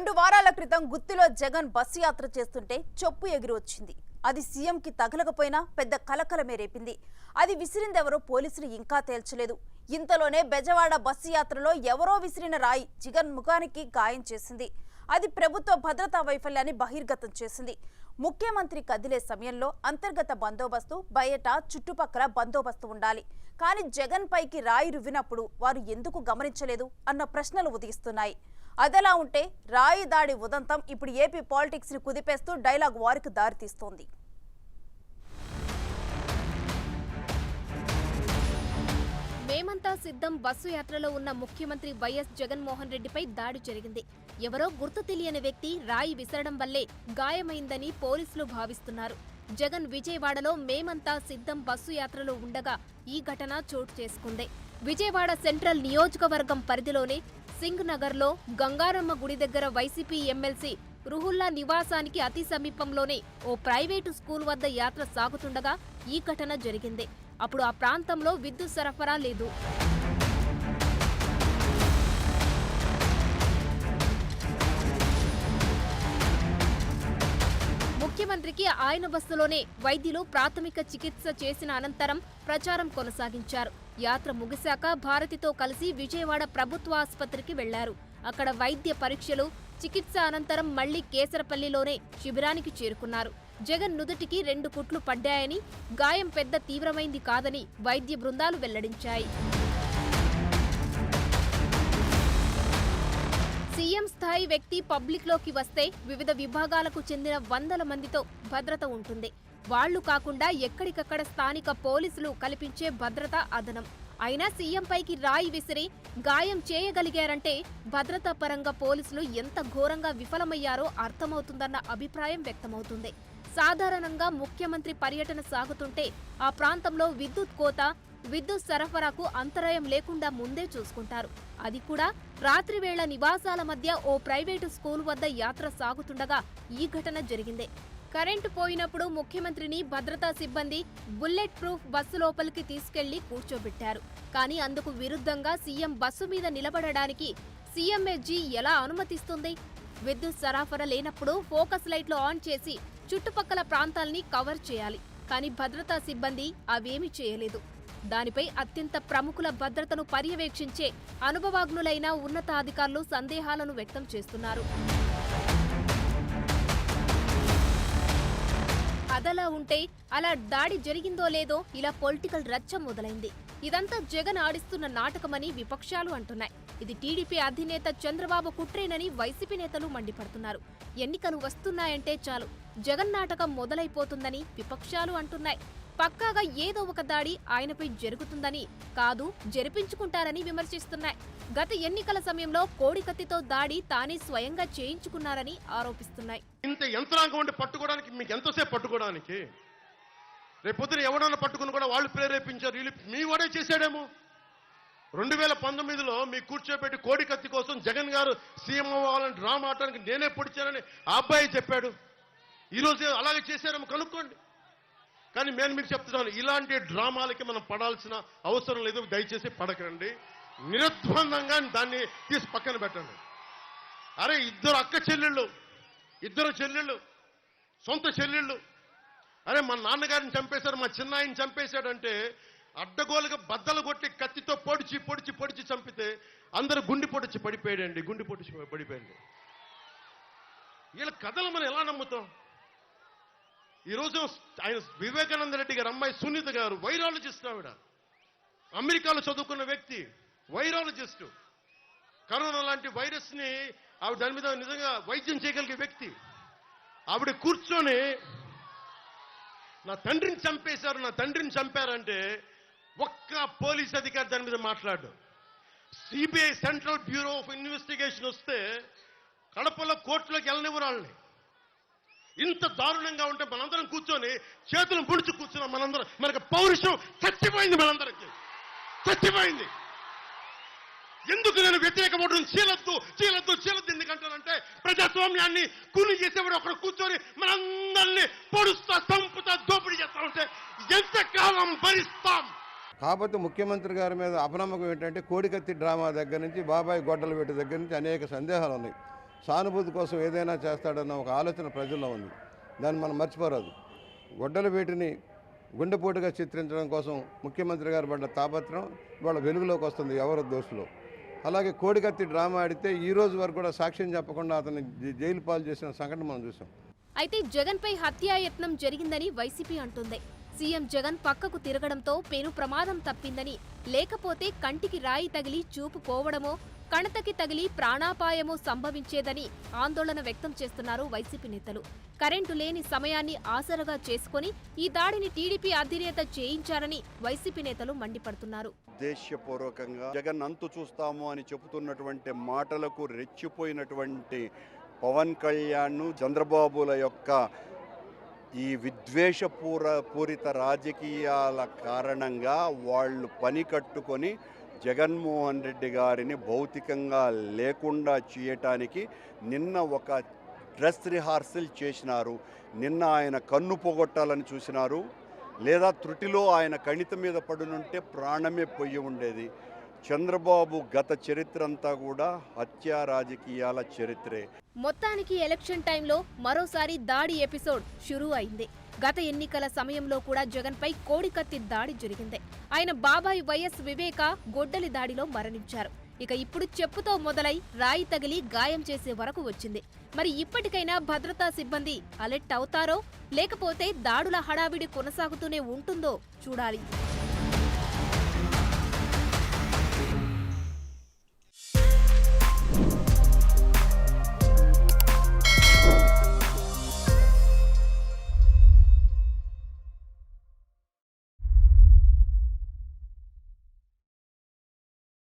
2 వారాల క్రితం గుత్తిలో జగన్ బస్సు యాత్ర చేస్తుంటే చొప్పు ఎగిరి వచ్చింది. అది సీఎంకి తగలకపోయినా పెద్ద కలకలమే రేపింది. అది విసిరిందెవరో పోలీసులు ఇంకా తేల్చలేదు. ఇంతలోనే బెజవాడ బస్సు యాత్రలో ఎవరో విసిరిన రాయి జగన్ ముఖానికి గాయం చేసింది. అది ప్రభుత్వ భద్రతా వైఫల్యాన్ని బహిర్గతం చేసింది. ముఖ్యమంత్రి కదిలే సమయంలో అంతర్గత బందోబస్తు, బయట చుట్టుపక్కల బందోబస్తు ఉండాలి. కానీ జగన్ పైకి రాయి రువ్వినప్పుడు వారు ఎందుకు గమనించలేదు అన్న ప్రశ్నలు ఉదయిస్తున్నాయి. అదలా ఉంటే రాయి దాడి ఉదంతం ఇప్పుడు ఏపీ పాలిటిక్స్ ని కుదిపేస్తూ డైలాగ్ వారికి దారితీస్తోంది. మేమంతా సిద్ధం బస్సు యాత్రలో ఉన్న ముఖ్యమంత్రి వైఎస్ జగన్మోహన్ రెడ్డిపై దాడి జరిగింది. ఎవరో గుర్తు తెలియని వ్యక్తి రాయి విసరడం వల్లే గాయమైందని పోలీసులు భావిస్తున్నారు. జగన్ విజయవాడలో మేమంతా సిద్ధం బస్సు యాత్రలో ఉండగా ఈ ఘటన చోటు చేసుకుంది. విజయవాడ సెంట్రల్ నియోజకవర్గం పరిధిలోనే సింగ్ నగర్లో గంగారమ్మ గుడి దగ్గర వైసీపీ ఎమ్మెల్సీ రుహుల్లా నివాసానికి అతి సమీపంలోనే ఓ ప్రైవేటు స్కూల్ వద్ద యాత్ర సాగుతుండగా ఈ ఘటన జరిగింది. అప్పుడు ఆ ప్రాంతంలో విద్యుత్ సరఫరా లేదు. ముఖ్యమంత్రికి ఆయన బస్సులోనే వైద్యులు ప్రాథమిక చికిత్స చేసిన అనంతరం ప్రచారం కొనసాగించారు. యాత్ర ముగిశాక భారతితో కలిసి విజయవాడ ప్రభుత్వ ఆసుపత్రికి వెళ్లారు. అక్కడ వైద్య పరీక్షలు, చికిత్స అనంతరం మళ్లీ కేసరపల్లిలోనే శిబిరానికి చేరుకున్నారు. జగన్ నుదుటికి 2 కుట్లు పడ్డాయని, గాయం పెద్ద తీవ్రమైంది కాదని వైద్య బృందాలు వెల్లడించాయి. సీఎం స్థాయి వ్యక్తి పబ్లిక్లోకి వస్తే వివిధ విభాగాలకు చెందిన వందల మందితో భద్రత ఉంటుంది. వాళ్లు కాకుండా ఎక్కడికక్కడ స్థానిక పోలీసులు కల్పించే భద్రత అదనం. అయినా సీఎం పైకి రాయి విసిరి గాయం చేయగలిగారంటే భద్రతా పరంగా పోలీసులు ఎంత ఘోరంగా విఫలమయ్యారో అర్థమవుతుందన్న అభిప్రాయం వ్యక్తమవుతుంది. సాధారణంగా ముఖ్యమంత్రి పర్యటన సాగుతుంటే ఆ ప్రాంతంలో విద్యుత్ కోత, విద్యుత్ సరఫరాకు అంతరాయం లేకుండా ముందే చూసుకుంటారు. అది కూడా రాత్రి వేళ నివాసాల మధ్య ఓ ప్రైవేటు స్కూల్ వద్ద యాత్ర సాగుతుండగా ఈ ఘటన జరిగింది. కరెంటు పోయినప్పుడు ముఖ్యమంత్రిని భద్రతా సిబ్బంది బుల్లెట్ ప్రూఫ్ బస్సు లోపలికి తీసుకెళ్లి కూర్చోబెట్టారు. కానీ అందుకు విరుద్ధంగా సీఎం బస్సు మీద నిలబడడానికి సీఎంఏజీ ఎలా అనుమతిస్తుంది? విద్యుత్ సరఫరా లేనప్పుడు ఫోకస్ లైట్లు ఆన్ చేసి చుట్టుపక్కల ప్రాంతాల్ని కవర్ చేయాలి. కానీ భద్రతా సిబ్బంది అవేమీ చేయలేదు. దానిపై అత్యంత ప్రముఖుల భద్రతను పర్యవేక్షించే అనుభవజ్ఞులైన ఉన్నతాధికారులు సందేహాలను వ్యక్తం చేస్తున్నారు. అదలా ఉంటే అలా దాడి జరిగిందో లేదో ఇలా పొలిటికల్ రచ్చ మొదలైంది. ఇదంతా జగన్ ఆడిస్తున్న నాటకమని విపక్షాలు అంటున్నాయి. ఇది టీడీపీ అధినేత చంద్రబాబు కుట్రేనని వైసీపీ నేతలు మండిపడుతున్నారు. ఎన్నికలు వస్తున్నాయంటే చాలు జగన్ నాటకం మొదలైపోతుందని విపక్షాలు అంటున్నాయి. పక్కాగా ఏదో ఒక దాడి ఆయనపై జరుగుతుందని, కాదు జరిపించుకుంటారని విమర్శిస్తున్నాయి. గత ఎన్నికల సమయంలో కోడికత్తితో దాడి తానే స్వయంగా చేయించుకున్నారని ఆరోపిస్తున్నాయి. ఇంత యంత్రాంగం ఉండి పట్టుకోవడానికి మీకు ఎంతసేపు పట్టుకోవడానికి? రేపొద్దున ఎవడన్నా పట్టుకుని కూడా వాళ్ళు ప్రేరేపించారు, వీళ్ళు మీ వాడే చేశాడేమో. 2019లో మీ కూర్చోబెట్టి కోడికత్తి కోసం జగన్ గారు సీఎం అవ్వాలని డ్రామా ఆడటానికి నేనే పొడిచానని ఆ అబ్బాయి చెప్పాడు. ఈరోజు అలాగే చేశారేమో కనుక్కోండి. కానీ నేను మీకు చెప్తున్నాను, ఇలాంటి డ్రామాలకి మనం పడాల్సిన అవసరం లేదు. దయచేసి పడకండి. నిర్ద్వందంగా దాన్ని తీసి పక్కన పెట్టండి. అరే ఇద్దరు చెల్లెళ్ళు, సొంత చెల్లెళ్ళు. అరే మా నాన్నగారిని చంపేశాడు, మా చిన్నాయిని చంపేశాడంటే అడ్డగోలుగా బద్దలు కొట్టి కత్తితో పొడిచి చంపితే అందరూ గుండి పొడిచి పడిపోయాడు. వీళ్ళ కథలు మనం ఎలా నమ్ముతాం? ఈరోజు ఆయన వివేకానంద రెడ్డి గారు అమ్మాయి సునీత గారు వైరాలజిస్ట్. ఆవిడ అమెరికాలో చదువుకున్న వ్యక్తి, వైరాలజిస్టు. కరోనా లాంటి వైరస్ ని ఆవిడ దాని మీద నిజంగా వైద్యం చేయగలిగే వ్యక్తి. ఆవిడ కూర్చొని నా తండ్రిని చంపారంటే ఒక్క పోలీస్ అధికారి దాని మీద మాట్లాడు. CBI central bureau of investigation వస్తే కడపలో కోర్టులోకి వెళ్ళనివ్వరు వాళ్ళని. ఇంత దారుణంగా ఉంటే మనందరం కూర్చొని చేతులను పొడిచి కూర్చున్నాం. మనకి పౌరుషం చచ్చిపోయింది. చచ్చిపోయింది. ఎందుకు నేను వ్యతిరేక ఓటును చీలద్దు ఎందుకంటానంటే ప్రజాస్వామ్యాన్ని కూలి చేసేవాడు ఒకరు కూర్చొని మనందరినీ పొడుస్తా, చంపుతా, దోపిడీ చేస్తా ఉంటే ఎంతకాలం భరిస్తాం? కాకపోతే ముఖ్యమంత్రి గారి మీద అపనమ్మకం ఏంటంటే కోడికత్తి డ్రామా దగ్గర నుంచి బాబాయ్ గొడ్డల వేట దగ్గర నుంచి అనేక సందేహాలు ఉన్నాయి. సానుభూతి కోసం ఏదైనా చేస్తాడన్న ఒక ఆలోచన ప్రజల్లో ఉంది. దాన్ని మనం మర్చిపోరాదు. గొడ్డల వేటిని గుండెపోటుగా చిత్రించడం కోసం ముఖ్యమంత్రి గారు పడ్డ తాపత్రం ఇవాళ వెలుగులోకి వస్తుంది ఎవరు దోషులు. అలాగే కోడికత్తి డ్రామా ఆడితే ఈ రోజు వరకు కూడా సాక్ష్యం చెప్పకుండా అతన్ని జైలు పాలు చేసిన సంఘటన మనం చూసాం. అయితే జగన్పై హత్యాయత్నం జరిగిందని వైసీపీ అంటుంది. సీఎం జగన్ పక్కకు తిరగడంతో పెను ప్రమాదం తప్పిందని, లేకపోతే కంటికి రాయి తగిలి చూపు పోవడమో, కణతకి తగిలి ప్రాణాపాయమో సంభవించేదని ఆందోళన వ్యక్తం చేస్తున్నారు వైసీపీ నేతలు. కరెంటు లేని సమయాన్ని ఆసరగా చేసుకుని ఈ దాడిని టీడీపీ అధినేత చేయించారని వైసీపీ నేతలు మండిపడుతున్నారు. ఉద్దేశ్యపూర్వకంగా జగన్ అంతు చూస్తాము అని చెబుతున్నటువంటి మాటలకు రెచ్చిపోయినటువంటి పవన్ కళ్యాణ్, చంద్రబాబుల యొక్క ఈ పూరిత రాజకీయాల కారణంగా వాళ్ళు పని కట్టుకొని జగన్మోహన్ రెడ్డి గారిని భౌతికంగా లేకుండా చేయటానికి నిన్న ఒక డ్రెస్ రిహార్సల్ చేసినారు. నిన్న ఆయన కన్ను పోగొట్టాలని చూసినారు, లేదా త్రుటిలో ఆయన కణిత మీద పడునుంటే ప్రాణమే పొయ్యి ఉండేది. చంద్రబాబు గత చరిత్ర అంతా కూడా హత్యా రాజకీయాల చరిత్రే. మొత్తానికి ఎలక్షన్ టైంలో మరోసారి దాడి ఎపిసోడ్ షురూ అయింది. గత ఎన్నికల సమయంలో కూడా జగన్పై కోడికత్తి దాడి జరిగింది. ఆయన బాబాయ్ వైఎస్ వివేక గొడ్డలి దాడిలో మరణించారు. ఇక ఇప్పుడు చెప్పుతో మొదలై రాయి తగిలి గాయం చేసే వరకు వచ్చింది. మరి ఇప్పటికైనా భద్రతా సిబ్బంది అలర్ట్ అవుతారో, లేకపోతే దాడుల హడావిడి కొనసాగుతూనే ఉంటుందో చూడాలి.